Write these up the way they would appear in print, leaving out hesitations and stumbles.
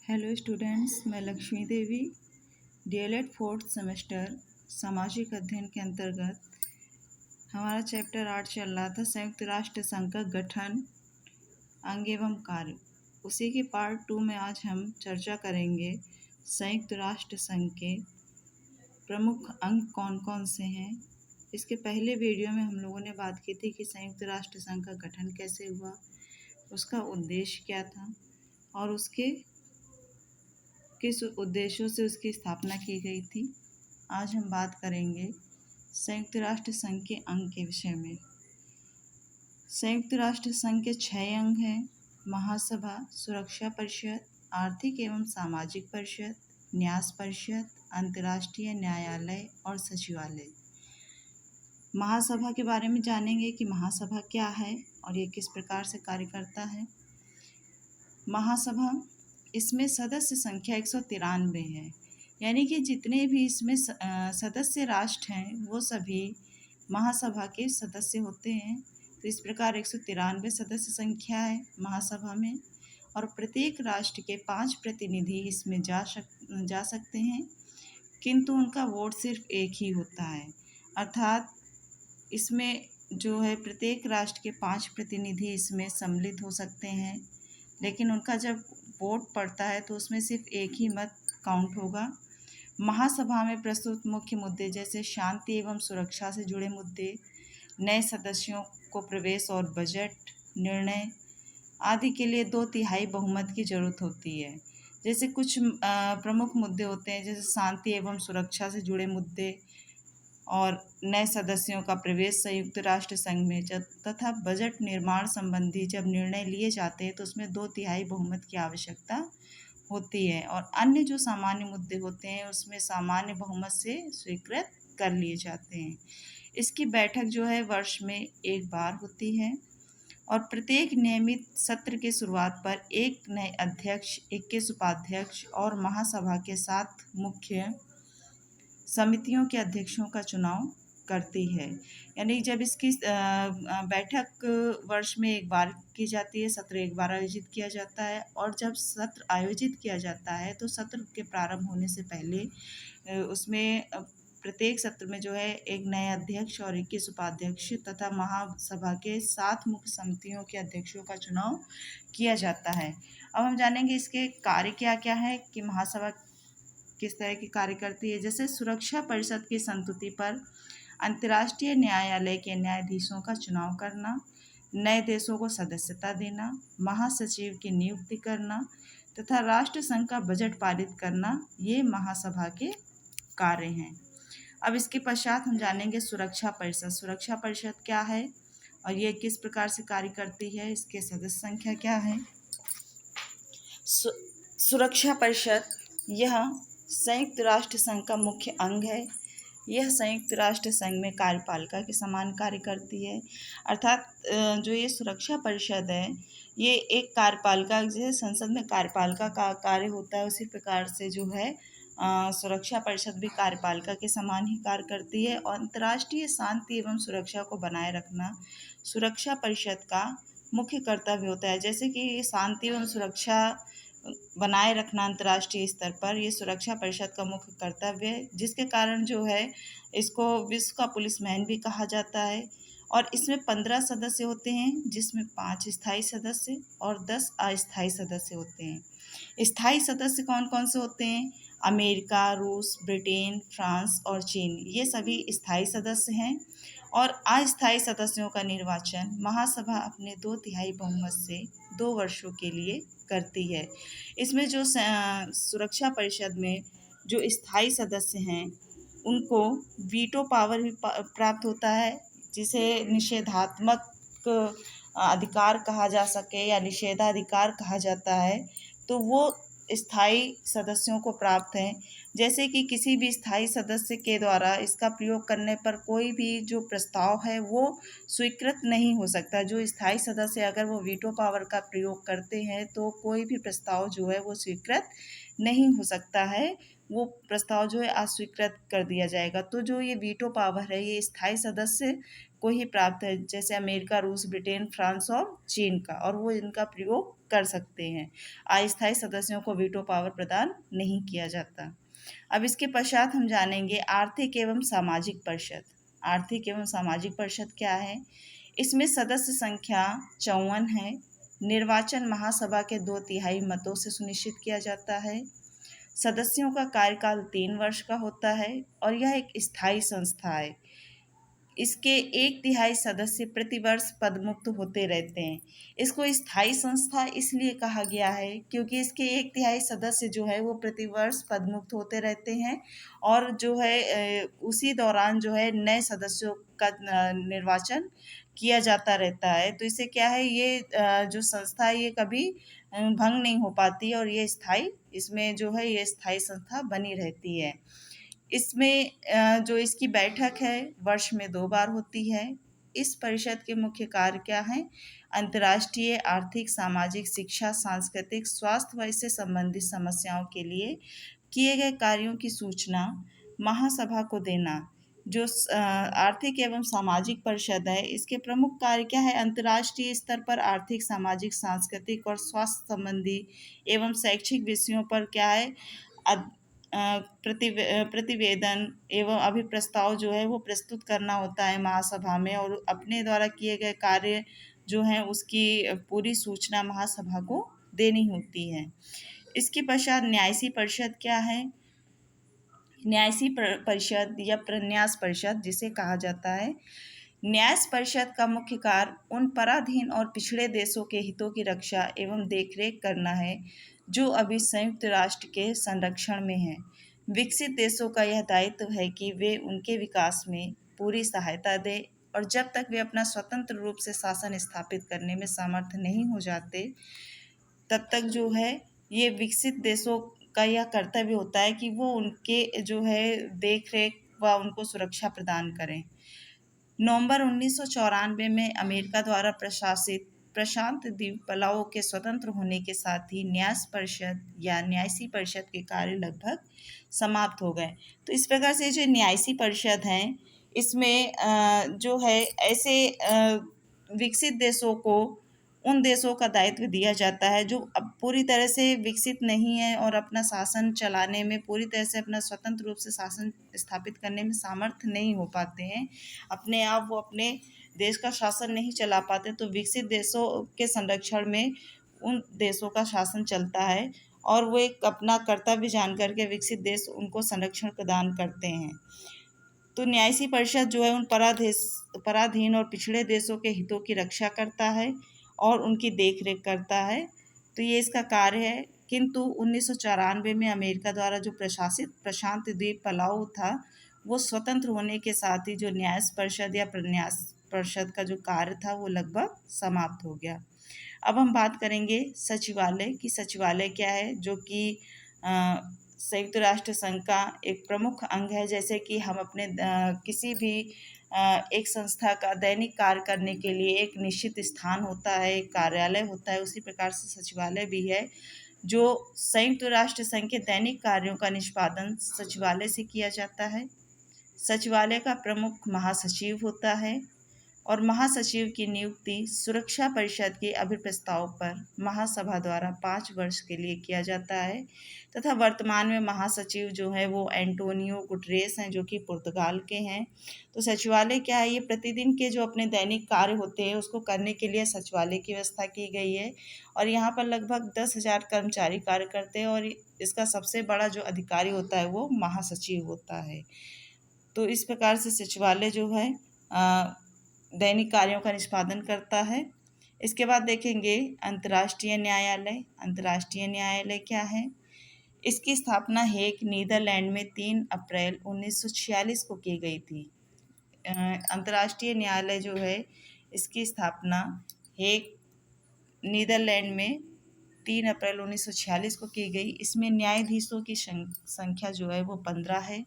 Hello students, मैं लक्ष्मी देवी DElEd fourth semester सामाजिक अध्ययन के अंतर्गत हमारा चैप्टर 8 चल रहा था संयुक्त राष्ट्र संघ का गठन, अंग एवं कार्य। उसी के पार्ट 2 में आज हम चर्चा करेंगे संयुक्त राष्ट्र संघ के प्रमुख अंग कौन कौन से हैं। इसके पहले वीडियो में हम लोगों ने बात की थी कि संयुक्त राष्ट्र संघ का गठन कैसे हुआ, उसका उद्देश्य क्या था और उसके किस उद्देश्यों से उसकी स्थापना की गई थी। आज हम बात करेंगे संयुक्त राष्ट्र संघ के अंग के विषय में। संयुक्त राष्ट्र संघ के 6 अंग हैं: महासभा, सुरक्षा परिषद, आर्थिक एवं सामाजिक परिषद, न्यास परिषद, अंतर्राष्ट्रीय न्यायालय और सचिवालय। महासभा के बारे में जानेंगे कि महासभा क्या है और ये किस प्रकार से कार्य करता है। महासभा, इसमें सदस्य संख्या 193 है, यानी कि जितने भी इसमें सदस्य राष्ट्र हैं वो सभी महासभा के सदस्य होते हैं। तो इस प्रकार 193 सदस्य संख्या है महासभा में, और प्रत्येक राष्ट्र के 5 प्रतिनिधि इसमें जा सकते हैं, किंतु उनका वोट सिर्फ एक ही होता है। अर्थात इसमें जो है प्रत्येक राष्ट्र के 5 प्रतिनिधि इसमें सम्मिलित हो सकते हैं, लेकिन उनका जब वोट पड़ता है तो उसमें सिर्फ एक ही मत काउंट होगा। महासभा में प्रस्तुत मुख्य मुद्दे जैसे शांति एवं सुरक्षा से जुड़े मुद्दे, नए सदस्यों को प्रवेश और बजट निर्णय आदि के लिए 2/3 बहुमत की जरूरत होती है। जैसे कुछ प्रमुख मुद्दे होते हैं, जैसे शांति एवं सुरक्षा से जुड़े मुद्दे और नए सदस्यों का प्रवेश संयुक्त राष्ट्र संघ में, तथा बजट निर्माण संबंधी जब निर्णय लिए जाते हैं तो उसमें 2/3 बहुमत की आवश्यकता होती है। और अन्य जो सामान्य मुद्दे होते हैं उसमें सामान्य बहुमत से स्वीकृत कर लिए जाते हैं। इसकी बैठक जो है वर्ष में एक बार होती है, और प्रत्येक नियमित सत्र के शुरुआत पर एक नए अध्यक्ष, 21 उपाध्यक्ष और महासभा के 7 मुख्य समितियों के अध्यक्षों का चुनाव करती है। यानी जब इसकी बैठक वर्ष में एक बार की जाती है, सत्र एक बार आयोजित किया जाता है, और जब सत्र आयोजित किया जाता है तो सत्र के प्रारंभ होने से पहले उसमें प्रत्येक सत्र में जो है एक नए अध्यक्ष और 21 उपाध्यक्ष तथा महासभा के 7 मुख्य समितियों के अध्यक्षों का चुनाव किया जाता है। अब हम जानेंगे इसके कार्य क्या क्या है कि महासभा किस तरह की कार्य करती है। जैसे सुरक्षा परिषद की संस्तुति पर अंतर्राष्ट्रीय न्यायालय के न्यायाधीशों का चुनाव करना, नए देशों को सदस्यता देना, महासचिव की नियुक्ति करना तथा राष्ट्र संघ का बजट पारित करना, ये महासभा के कार्य हैं। अब इसके पश्चात हम जानेंगे सुरक्षा परिषद। सुरक्षा परिषद क्या है और ये किस प्रकार से कार्य करती है, इसके सदस्य संख्या क्या है। सुरक्षा परिषद यह संयुक्त राष्ट्र संघ का मुख्य अंग है। यह संयुक्त राष्ट्र संघ में कार्यपालिका के समान कार्य करती है। अर्थात जो ये सुरक्षा परिषद है ये एक कार्यपालिका, जैसे संसद में कार्यपालिका का कार्य होता है उसी प्रकार से जो है सुरक्षा परिषद भी कार्यपालिका के समान ही कार्य करती है। और अंतर्राष्ट्रीय शांति एवं सुरक्षा को बनाए रखना सुरक्षा परिषद का मुख्य कर्तव्य होता है। जैसे कि शांति एवं सुरक्षा बनाए रखना अंतर्राष्ट्रीय स्तर पर ये सुरक्षा परिषद का मुख्य कर्तव्य है, जिसके कारण जो है इसको विश्व का पुलिसमैन भी कहा जाता है। और इसमें 15 सदस्य होते हैं, जिसमें 5 स्थायी सदस्य और 10 अस्थायी सदस्य होते हैं। स्थायी सदस्य कौन कौन से होते हैं? अमेरिका, रूस, ब्रिटेन, फ्रांस और चीन, ये सभी स्थायी सदस्य हैं। और अस्थायी सदस्यों का निर्वाचन महासभा अपने 2/3 बहुमत से 2 वर्षों के लिए करती है। इसमें जो सुरक्षा परिषद में जो स्थायी सदस्य हैं उनको वीटो पावर भी प्राप्त होता है, जिसे निषेधात्मक अधिकार कहा जा सके या निषेधाधिकार कहा जाता है, तो वो स्थायी सदस्यों को प्राप्त है। जैसे कि किसी भी स्थायी सदस्य के द्वारा इसका प्रयोग करने पर कोई भी जो प्रस्ताव है वो स्वीकृत नहीं हो सकता। जो स्थायी सदस्य अगर वो वीटो पावर का प्रयोग करते हैं तो कोई भी प्रस्ताव जो है वो स्वीकृत नहीं हो सकता है, वो प्रस्ताव जो है अस्वीकृत कर दिया जाएगा। तो जो ये वीटो पावर है ये स्थायी सदस्य को ही प्राप्त है, जैसे अमेरिका, रूस, ब्रिटेन, फ्रांस और चीन का, और वो इनका प्रयोग कर सकते हैं। अस्थायी सदस्यों को वीटो पावर प्रदान नहीं किया जाता। अब इसके पश्चात हम जानेंगे आर्थिक एवं सामाजिक परिषद। आर्थिक एवं सामाजिक परिषद क्या है? इसमें सदस्य संख्या 54 है। निर्वाचन महासभा के 2/3 मतों से सुनिश्चित किया जाता है। सदस्यों का कार्यकाल 3 वर्ष का होता है और यह एक स्थायी संस्था है। इसके 1/3 सदस्य प्रतिवर्ष पदमुक्त होते रहते हैं। इसको स्थायी संस्था इसलिए कहा गया है क्योंकि इसके 1/3 सदस्य जो है वो प्रतिवर्ष पदमुक्त होते रहते हैं और जो है उसी दौरान जो है नए सदस्यों का निर्वाचन किया जाता रहता है। तो इससे क्या है, ये जो संस्था है ये कभी भंग नहीं हो पाती और ये स्थायी, इसमें जो है ये स्थायी संस्था बनी रहती है। इसमें जो इसकी बैठक है वर्ष में 2 बार होती है। इस परिषद के मुख्य कार्य क्या हैं? अंतर्राष्ट्रीय आर्थिक, सामाजिक, शिक्षा, सांस्कृतिक, स्वास्थ्य व इससे संबंधित समस्याओं के लिए किए गए कार्यों की सूचना महासभा को देना। जो आर्थिक एवं सामाजिक परिषद है, इसके प्रमुख कार्य क्या है? अंतर्राष्ट्रीय स्तर पर आर्थिक, सामाजिक, सांस्कृतिक और स्वास्थ्य संबंधी एवं शैक्षिक विषयों पर क्या है, प्रतिवेदन एवं अभिप्रस्ताव जो है वो प्रस्तुत करना होता है महासभा में, और अपने द्वारा किए गए कार्य जो हैं उसकी पूरी सूचना महासभा को देनी होती है। इसके पश्चात न्यायसी परिषद क्या है? न्यायसी परिषद या प्रन्यास परिषद जिसे कहा जाता है। न्यास परिषद का मुख्य कार्य उन पराधीन और पिछड़े देशों के हितों की रक्षा एवं देखरेख करना है जो अभी संयुक्त राष्ट्र के संरक्षण में हैं। विकसित देशों का यह दायित्व है कि वे उनके विकास में पूरी सहायता दें और जब तक वे अपना स्वतंत्र रूप से शासन स्थापित करने में समर्थ नहीं हो जाते, तब तक जो है ये विकसित देशों का यह कर्तव्य होता है कि वो उनके जो है देख रेख व उनको सुरक्षा प्रदान करें। नवंबर 1994 में अमेरिका द्वारा प्रशासित प्रशांत द्वीप पलाओ के स्वतंत्र होने के साथ ही न्यास परिषद या न्यायसी परिषद के कार्य लगभग समाप्त हो गए। तो इस प्रकार से जो न्यायसी परिषद हैं, इसमें जो है ऐसे विकसित देशों को उन देशों का दायित्व दिया जाता है जो अब पूरी तरह से विकसित नहीं है और अपना शासन चलाने में पूरी तरह से अपना स्वतंत्र रूप से शासन स्थापित करने में सामर्थ्य नहीं हो पाते हैं, अपने आप वो अपने देश का शासन नहीं चला पाते, तो विकसित देशों के संरक्षण में उन देशों का शासन चलता है और वो एक अपना कर्तव्य जान करके विकसित देश उनको संरक्षण प्रदान करते हैं। तो न्यायसी परिषद जो है उन पराधीन और पिछड़े देशों के हितों की रक्षा करता है और उनकी देखरेख करता है। तो ये इसका कार्य है। किंतु 1994 में अमेरिका द्वारा जो प्रशासित प्रशांत द्वीप पलाओ था, वो स्वतंत्र होने के साथ ही जो न्यास परिषद या प्रन्यास परिषद का जो कार्य था वो लगभग समाप्त हो गया। अब हम बात करेंगे सचिवालय की। सचिवालय क्या है? जो कि संयुक्त राष्ट्र संघ का एक प्रमुख अंग है। जैसे कि हम अपने किसी भी एक संस्था का दैनिक कार्य करने के लिए एक निश्चित स्थान होता है, एक कार्यालय होता है, उसी प्रकार से सचिवालय भी है जो संयुक्त राष्ट्र संघ के दैनिक कार्यों का निष्पादन सचिवालय से किया जाता है। सचिवालय का प्रमुख महासचिव होता है और महासचिव की नियुक्ति सुरक्षा परिषद के अभिप्रस्ताव पर महासभा द्वारा 5 वर्ष के लिए किया जाता है तथा वर्तमान में महासचिव जो है वो एंटोनियो गुटरेस हैं, जो कि पुर्तगाल के हैं। तो सचिवालय क्या है? ये प्रतिदिन के जो अपने दैनिक कार्य होते हैं उसको करने के लिए सचिवालय की व्यवस्था की गई है और यहाँ पर लगभग 10,000 कर्मचारी कार्य करते हैं और इसका सबसे बड़ा जो अधिकारी होता है वो महासचिव होता है। तो इस प्रकार से सचिवालय जो है दैनिक कार्यों का निष्पादन करता है। इसके बाद देखेंगे अंतर्राष्ट्रीय न्यायालय। अंतर्राष्ट्रीय न्यायालय क्या है? इसकी स्थापना हेग, नीदरलैंड में 3 अप्रैल 1946 को की गई थी। अंतर्राष्ट्रीय न्यायालय जो है इसकी स्थापना हेग, नीदरलैंड में 3 अप्रैल 1946 को की गई। इसमें न्यायाधीशों की संख्या जो है वो 15 है।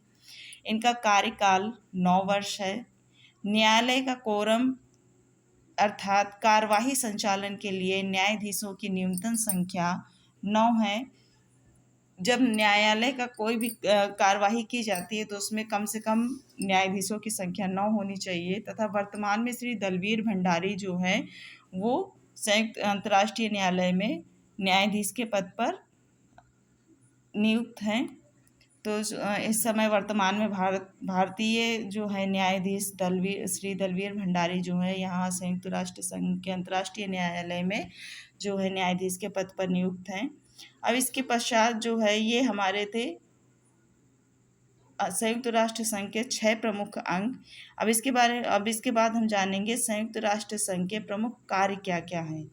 इनका कार्यकाल 9 वर्ष है। न्यायालय का कोरम अर्थात कार्यवाही संचालन के लिए न्यायाधीशों की न्यूनतम संख्या 9 है। जब न्यायालय का कोई भी कार्यवाही की जाती है तो उसमें कम से कम न्यायाधीशों की संख्या 9 होनी चाहिए, तथा वर्तमान में श्री दलवीर भंडारी जो है वो संयुक्त अंतर्राष्ट्रीय न्यायालय में न्यायाधीश के पद पर नियुक्त हैं। तो इस समय वर्तमान में भारतीय जो है न्यायाधीश श्री दलवीर भंडारी जो है यहाँ संयुक्त राष्ट्र संघ के अंतर्राष्ट्रीय न्यायालय में जो है न्यायाधीश के पद पर नियुक्त हैं। अब इसके पश्चात जो है ये हमारे थे संयुक्त राष्ट्र संघ के 6 प्रमुख अंग। अब इसके बाद हम जानेंगे संयुक्त राष्ट्र संघ के प्रमुख कार्य क्या क्या हैं।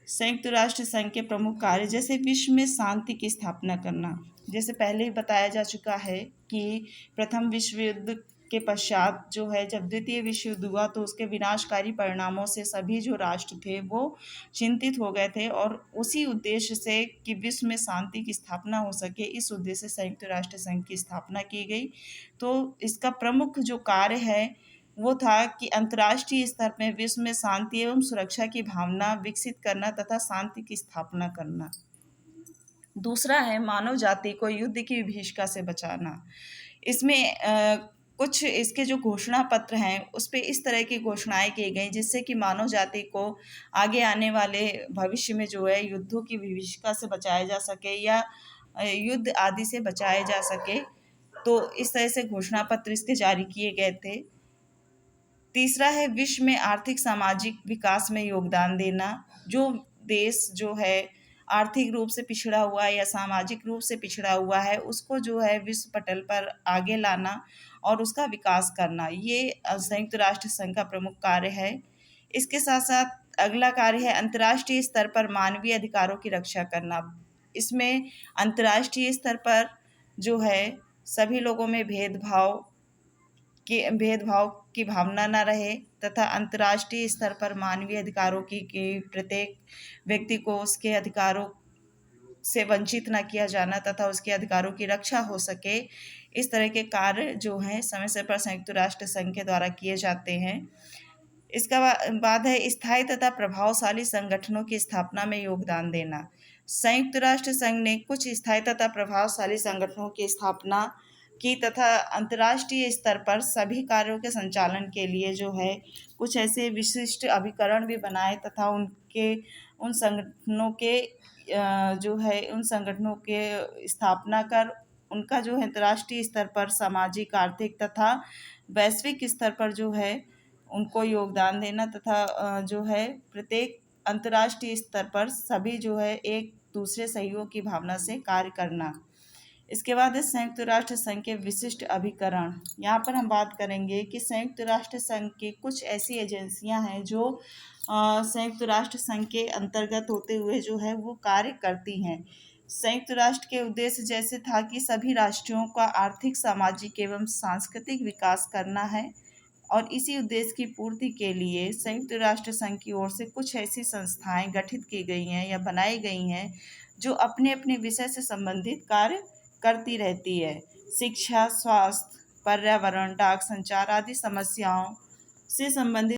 संयुक्त राष्ट्र संघ के प्रमुख कार्य, जैसे विश्व में शांति की स्थापना करना। जैसे पहले ही बताया जा चुका है कि प्रथम विश्व युद्ध के पश्चात जो है जब द्वितीय विश्व युद्ध हुआ तो उसके विनाशकारी परिणामों से सभी जो राष्ट्र थे वो चिंतित हो गए थे, और उसी उद्देश्य से कि विश्व में शांति की स्थापना हो सके, इस उद्देश्य से संयुक्त राष्ट्र संघ की स्थापना की गई। तो इसका प्रमुख जो कार्य है वो था कि अंतर्राष्ट्रीय स्तर में विश्व में शांति एवं सुरक्षा की भावना विकसित करना तथा शांति की स्थापना करना। दूसरा है मानव जाति को युद्ध की विभीषिका से बचाना। इसमें कुछ इसके जो घोषणा पत्र हैं उस पे इस तरह की घोषणाएं की गई जिससे कि मानव जाति को आगे आने वाले भविष्य में जो है युद्धों की विभीषिका से बचाया जा सके या युद्ध आदि से बचाया जा सके। तो इस तरह से घोषणा पत्र इसके जारी किए गए थे। तीसरा है विश्व में आर्थिक सामाजिक विकास में योगदान देना। जो देश जो है आर्थिक रूप से पिछड़ा हुआ है या सामाजिक रूप से पिछड़ा हुआ है उसको जो है विश्व पटल पर आगे लाना और उसका विकास करना, ये संयुक्त राष्ट्र संघ का प्रमुख कार्य है। इसके साथ साथ अगला कार्य है अंतर्राष्ट्रीय स्तर पर मानवीय अधिकारों की रक्षा करना। इसमें अंतर्राष्ट्रीय स्तर पर जो है सभी लोगों में भेदभाव की भावना न रहे तथा अंतर्राष्ट्रीय स्तर पर मानवीय अधिकारों की प्रत्येक व्यक्ति को उसके अधिकारों से वंचित न किया जाना तथा उसके अधिकारों की रक्षा हो सके, इस तरह के कार्य जो हैं समय समय पर संयुक्त राष्ट्र संघ के द्वारा किए जाते हैं। इसका बाद है स्थायी तथा प्रभावशाली संगठनों की स्थापना में योगदान देना। संयुक्त राष्ट्र संघ ने कुछ स्थायी तथा प्रभावशाली संगठनों की स्थापना की तथा अंतर्राष्ट्रीय स्तर पर सभी कार्यों के संचालन के लिए जो है कुछ ऐसे विशिष्ट अभिकरण भी बनाए तथा उन संगठनों के स्थापना कर उनका जो है अंतर्राष्ट्रीय स्तर पर सामाजिक, आर्थिक तथा वैश्विक स्तर पर जो है उनको योगदान देना तथा जो है प्रत्येक अंतर्राष्ट्रीय स्तर पर सभी जो है एक दूसरे सहयोग की भावना से कार्य करना। इसके बाद है संयुक्त राष्ट्र संघ के विशिष्ट अभिकरण। यहाँ पर हम बात करेंगे कि संयुक्त राष्ट्र संघ की कुछ ऐसी एजेंसियाँ हैं जो संयुक्त राष्ट्र संघ के अंतर्गत होते हुए जो है वो कार्य करती हैं। संयुक्त राष्ट्र के उद्देश्य जैसे था कि सभी राष्ट्रों का आर्थिक, सामाजिक एवं सांस्कृतिक विकास करना है, और इसी उद्देश्य की पूर्ति के लिए संयुक्त राष्ट्र संघ की ओर से कुछ ऐसी संस्थाएं गठित की गई हैं या बनाई गई हैं जो अपने अपने विषय से संबंधित कार्य करती रहती है। शिक्षा, स्वास्थ्य, पर्यावरण, डाक संचार आदि समस्याओं से संबंधित